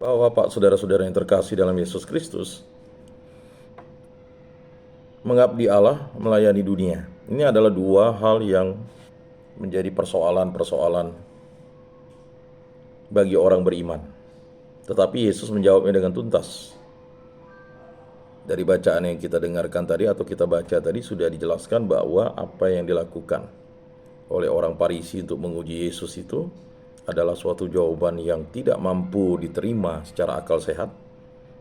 Bapak, saudara-saudara yang terkasih dalam Yesus Kristus, mengabdi Allah, melayani dunia. Ini adalah dua hal yang menjadi persoalan-persoalan bagi orang beriman. Tetapi Yesus menjawabnya dengan tuntas. Dari bacaan yang kita dengarkan tadi atau kita baca tadi sudah dijelaskan bahwa apa yang dilakukan oleh orang Farisi untuk menguji Yesus itu adalah suatu jawaban yang tidak mampu diterima secara akal sehat.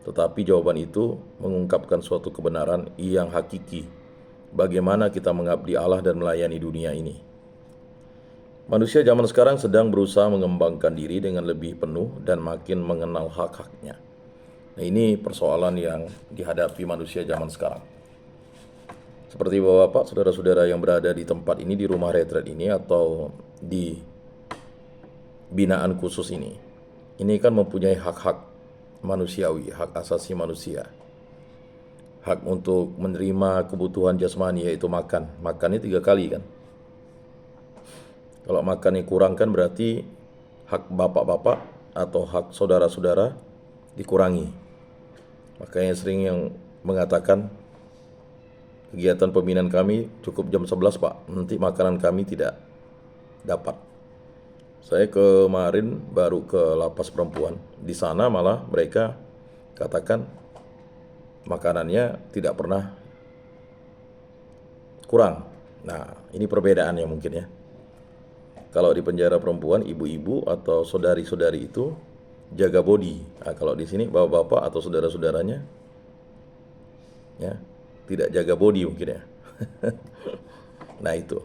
Tetapi jawaban itu mengungkapkan suatu kebenaran yang hakiki. Bagaimana kita mengabdi Allah dan melayani dunia ini. Manusia zaman sekarang sedang berusaha mengembangkan diri dengan lebih penuh dan makin mengenal hak-haknya. Nah, ini persoalan yang dihadapi manusia zaman sekarang. Seperti Bapak, saudara-saudara yang berada di tempat ini, di rumah retret ini, atau di binaan khusus ini. Ini kan mempunyai hak-hak manusiawi, hak asasi manusia. Hak untuk menerima kebutuhan jasmani, yaitu makan. Makannya 3 kali kan. Kalau makannya kurang kan berarti hak bapak-bapak atau hak saudara-saudara dikurangi. Makanya sering yang mengatakan kegiatan pembinaan kami cukup jam 11 Pak, nanti makanan kami tidak dapat. Saya kemarin baru ke lapas perempuan. Di sana malah mereka katakan makanannya tidak pernah kurang. Nah, ini perbedaannya mungkin ya. Kalau di penjara perempuan, ibu-ibu atau saudari-saudari itu jaga body. Nah, kalau di sini bapak-bapak atau saudara-saudaranya ya tidak jaga body mungkin ya. Nah, itu.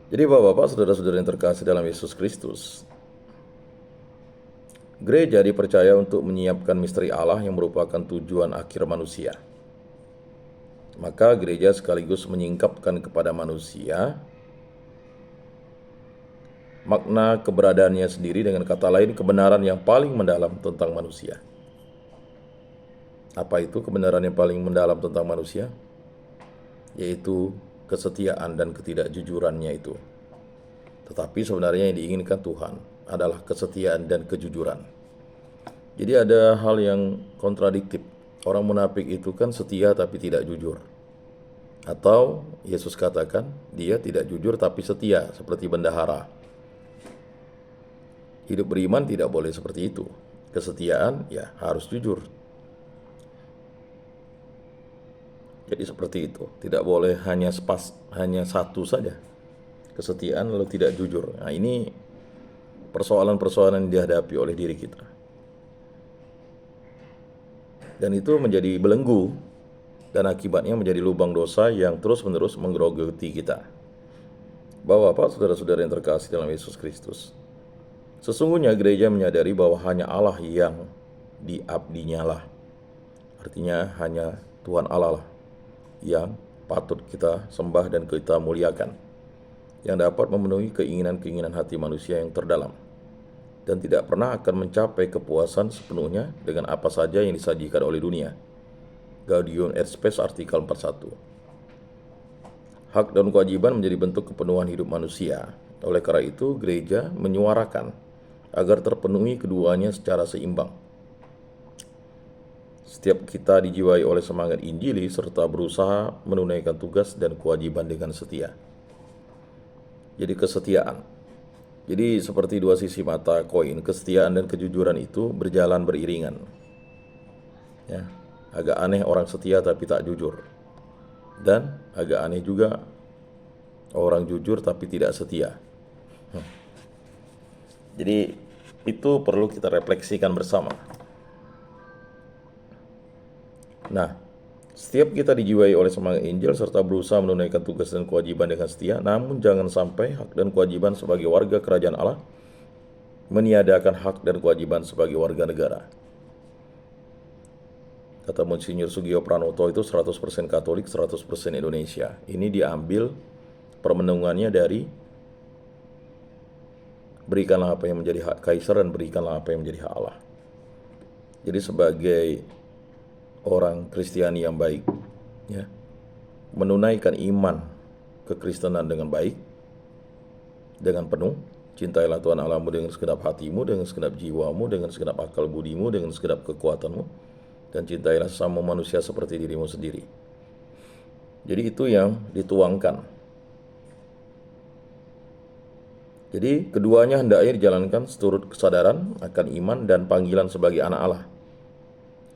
Jadi bapak-bapak, saudara-saudara yang terkasih dalam Yesus Kristus, gereja dipercaya untuk menyiapkan misteri Allah yang merupakan tujuan akhir manusia. Maka gereja sekaligus menyingkapkan kepada manusia makna keberadaannya sendiri, dengan kata lain kebenaran yang paling mendalam tentang manusia. Apa itu kebenaran yang paling mendalam tentang manusia? Yaitu kesetiaan dan ketidakjujurannya itu. Tetapi sebenarnya yang diinginkan Tuhan adalah kesetiaan dan kejujuran. Jadi ada hal yang kontradiktif. Orang munafik itu kan setia tapi tidak jujur. Atau Yesus katakan dia tidak jujur tapi setia, seperti bendahara. Hidup beriman tidak boleh seperti itu. Kesetiaan ya harus jujur. Jadi seperti itu. Tidak boleh hanya satu saja kesetiaan lalu tidak jujur. Nah, ini persoalan-persoalan yang dihadapi oleh diri kita. Dan itu menjadi belenggu dan akibatnya menjadi lubang dosa yang terus-menerus menggerogoti kita. Bapak-bapak, saudara-saudara yang terkasih dalam Yesus Kristus, sesungguhnya gereja menyadari bahwa hanya Allah yang diabdinya lah. Artinya hanya Tuhan Allah lah yang patut kita sembah dan kita muliakan, yang dapat memenuhi keinginan-keinginan hati manusia yang terdalam, dan tidak pernah akan mencapai kepuasan sepenuhnya dengan apa saja yang disajikan oleh dunia. Gaudium et Spes artikel 41. Hak dan kewajiban menjadi bentuk kepenuhan hidup manusia. Oleh karena itu, gereja menyuarakan agar terpenuhi keduanya secara seimbang. Setiap kita dijiwai oleh semangat Injili serta berusaha menunaikan tugas dan kewajiban dengan setia. Jadi kesetiaan. Jadi seperti dua sisi mata koin, kesetiaan dan kejujuran itu berjalan beriringan. Ya, agak aneh orang setia tapi tak jujur. Dan agak aneh juga orang jujur tapi tidak setia. Jadi itu perlu kita refleksikan bersama. Nah, setiap kita dijiwai oleh semangat Injil serta berusaha menunaikan tugas dan kewajiban dengan setia, namun jangan sampai hak dan kewajiban sebagai warga kerajaan Allah meniadakan hak dan kewajiban sebagai warga negara. Kata Monsinyur Sugio Pranoto itu 100% Katolik, 100% Indonesia. Ini diambil permenungannya dari berikanlah apa yang menjadi hak kaisar dan berikanlah apa yang menjadi hak Allah. Jadi sebagai orang Kristiani yang baik, ya, menunaikan iman kekristenan dengan baik, dengan penuh, Cintailah Tuhan Allahmu dengan segenap hatimu, dengan segenap jiwamu, dengan segenap akal budimu, dengan segenap kekuatanmu. Dan cintailah sesama manusia seperti dirimu sendiri. Jadi itu yang dituangkan. Jadi keduanya hendaknya dijalankan seturut kesadaran akan iman dan panggilan sebagai anak Allah.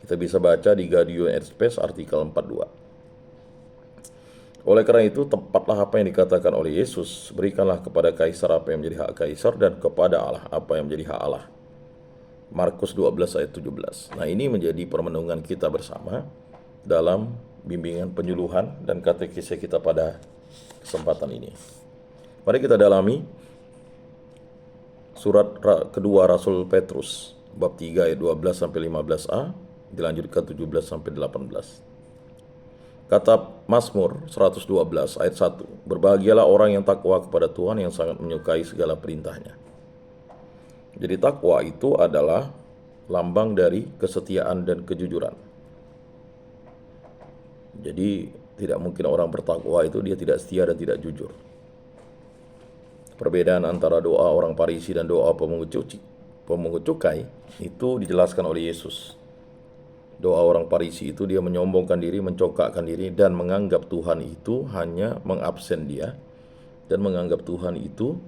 Kita bisa baca di Gaudium et Spes artikel 42. Oleh karena itu, tepatlah apa yang dikatakan oleh Yesus, berikanlah kepada kaisar apa yang menjadi hak kaisar dan kepada Allah apa yang menjadi hak Allah. Markus 12 ayat 17. Nah, ini menjadi permenungan kita bersama dalam bimbingan penyuluhan dan katekisme kita pada kesempatan ini. Mari kita dalami surat kedua Rasul Petrus, bab 3 ayat 12 sampai 15a, dilanjutkan 17 sampai 18. Kata Mazmur 112 ayat 1, berbahagialah orang yang takwa kepada Tuhan, yang sangat menyukai segala perintahnya. Jadi takwa itu adalah lambang dari kesetiaan dan kejujuran. Jadi tidak mungkin orang bertakwa itu dia tidak setia dan tidak jujur. Perbedaan antara doa orang Farisi dan doa pemungut cukai itu dijelaskan oleh Yesus. Doa orang Farisi itu dia menyombongkan diri, mencongkakkan diri, dan menganggap Tuhan itu hanya mengabsen dia, dan menganggap Tuhan itu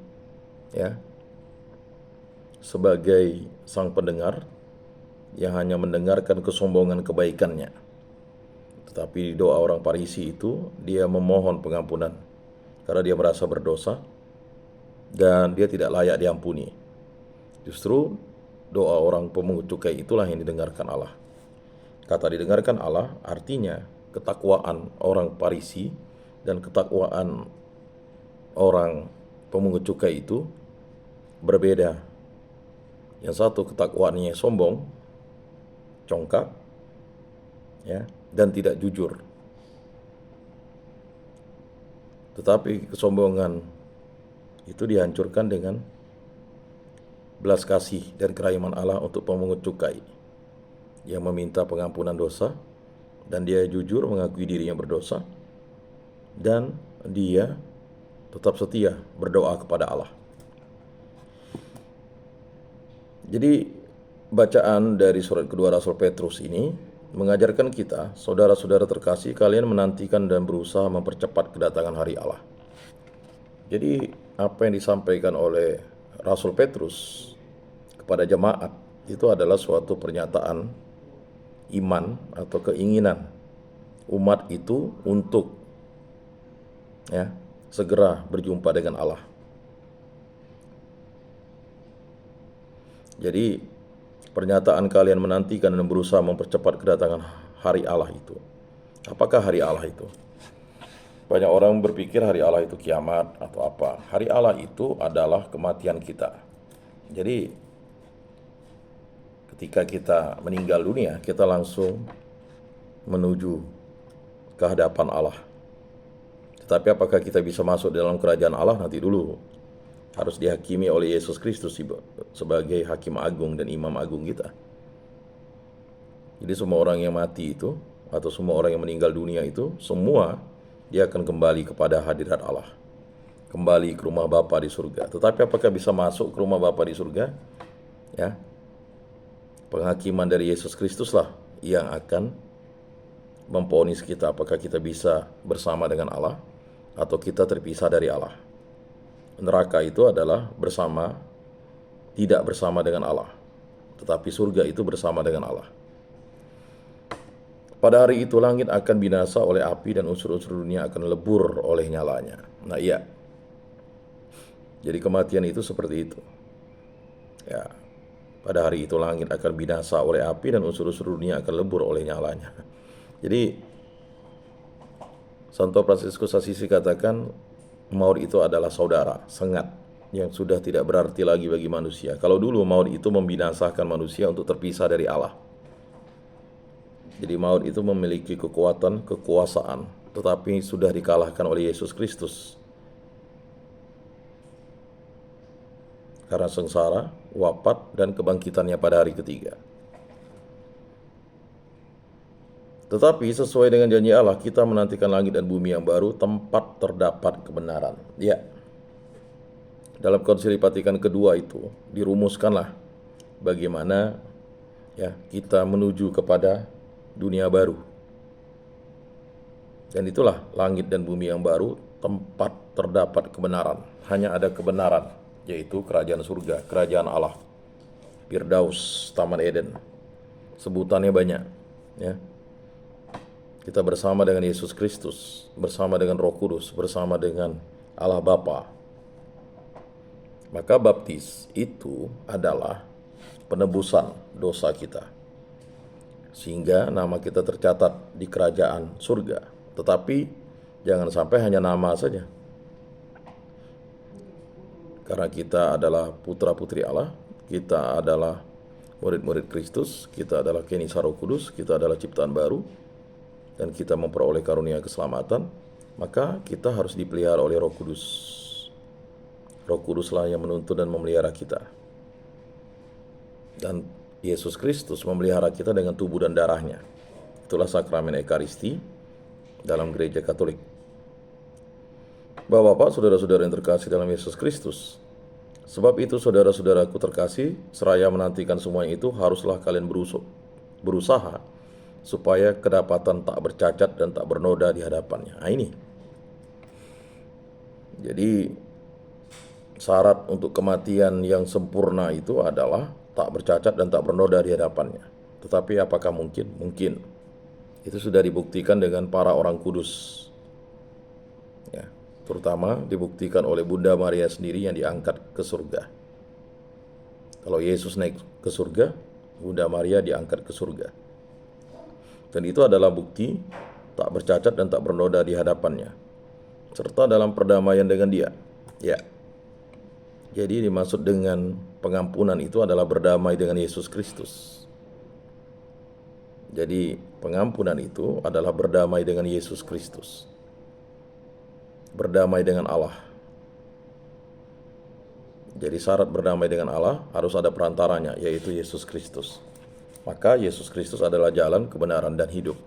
ya sebagai sang pendengar yang hanya mendengarkan kesombongan kebaikannya. Tetapi doa orang Farisi itu dia memohon pengampunan karena dia merasa berdosa dan dia tidak layak diampuni. Justru doa orang pemungut cukai itulah yang didengarkan Allah. Kata didengarkan Allah artinya ketakwaan orang Farisi dan ketakwaan orang pemungut cukai itu berbeda. Yang satu ketakwaannya sombong, congkak, ya, dan tidak jujur. Tetapi kesombongan itu dihancurkan dengan belas kasih dan kerahiman Allah untuk pemungut cukai yang meminta pengampunan dosa, dan dia jujur mengakui dirinya berdosa, dan dia tetap setia berdoa kepada Allah. Jadi bacaan dari surat kedua Rasul Petrus ini mengajarkan kita, saudara-saudara terkasih, kalian menantikan dan berusaha mempercepat kedatangan hari Allah. Jadi apa yang disampaikan oleh Rasul Petrus kepada jemaat itu adalah suatu pernyataan iman atau keinginan umat itu untuk segera berjumpa dengan Allah. Jadi pernyataan kalian menantikan dan berusaha mempercepat kedatangan hari Allah itu. Apakah hari Allah itu? Banyak orang berpikir hari Allah itu kiamat atau apa. Hari Allah itu adalah kematian kita. Jadi ketika kita meninggal dunia, kita langsung menuju ke hadapan Allah. Tetapi apakah kita bisa masuk dalam kerajaan Allah? Nanti dulu. Harus dihakimi oleh Yesus Kristus sebagai hakim agung dan imam agung kita. Jadi semua orang yang mati itu, atau semua orang yang meninggal dunia itu, semua dia akan kembali kepada hadirat Allah. Kembali ke rumah Bapa di surga. Tetapi apakah bisa masuk ke rumah Bapa di surga? Ya. Penghakiman dari Yesus Kristuslah yang akan memvonis kita apakah kita bisa bersama dengan Allah atau kita terpisah dari Allah. Neraka itu adalah bersama, tidak bersama dengan Allah. Tetapi surga itu bersama dengan Allah. Pada hari itu langit akan binasa oleh api dan unsur-unsur dunia akan lebur oleh nyalanya. Nah iya. Jadi kematian itu seperti itu. Ya. Pada hari itu langit akan binasa oleh api dan unsur-unsur dunia akan lebur oleh nyalanya. Jadi Santo Fransiskus Assisi katakan maut itu adalah saudara, sengat yang sudah tidak berarti lagi bagi manusia. Kalau dulu maut itu membinasakan manusia untuk terpisah dari Allah. Jadi maut itu memiliki kekuatan, kekuasaan, tetapi sudah dikalahkan oleh Yesus Kristus. Karena sengsara, wafat, dan kebangkitannya pada hari ketiga. Tetapi sesuai dengan janji Allah, kita menantikan langit dan bumi yang baru, tempat terdapat kebenaran. Ya. dalam Konsili Vatikan kedua itu dirumuskanlah bagaimana ya kita menuju kepada dunia baru. Dan itulah langit dan bumi yang baru, tempat terdapat kebenaran. Hanya ada kebenaran, yaitu kerajaan surga, kerajaan Allah. Firdaus, Taman Eden. Sebutannya banyak, ya. Kita bersama dengan Yesus Kristus, bersama dengan Roh Kudus, bersama dengan Allah Bapa. Maka baptis itu adalah penebusan dosa kita, sehingga nama kita tercatat di kerajaan surga. Tetapi jangan sampai hanya nama saja, karena kita adalah putra-putri Allah, kita adalah murid-murid Kristus, kita adalah Kenisa Roh Kudus, kita adalah ciptaan baru, dan kita memperoleh karunia keselamatan, maka kita harus dipelihara oleh Roh Kudus. Roh Kuduslah yang menuntun dan memelihara kita. Dan Yesus Kristus memelihara kita dengan tubuh dan darahnya. Itulah sakramen Ekaristi dalam gereja Katolik. Bapak-bapak, saudara-saudara yang terkasih dalam Yesus Kristus, sebab itu saudara-saudaraku terkasih, seraya menantikan semuanya itu, haruslah kalian berusaha supaya kedapatan tak bercacat dan tak bernoda di hadapannya. Nah ini. Jadi syarat untuk kematian yang sempurna itu adalah tak bercacat dan tak bernoda di hadapannya. Tetapi apakah mungkin? Mungkin. Itu sudah dibuktikan dengan para orang kudus, ya, terutama dibuktikan oleh Bunda Maria sendiri yang diangkat ke surga. Kalau Yesus naik ke surga, Bunda Maria diangkat ke surga. Dan itu adalah bukti tak bercacat dan tak bernoda di hadapannya, serta dalam perdamaian dengan Dia. Ya. Jadi dimaksud dengan pengampunan itu adalah berdamai dengan Yesus Kristus. Jadi pengampunan itu adalah berdamai dengan Yesus Kristus, berdamai dengan Allah. Jadi syarat berdamai dengan Allah harus ada perantaranya, yaitu Yesus Kristus. Maka Yesus Kristus adalah jalan, kebenaran, dan hidup.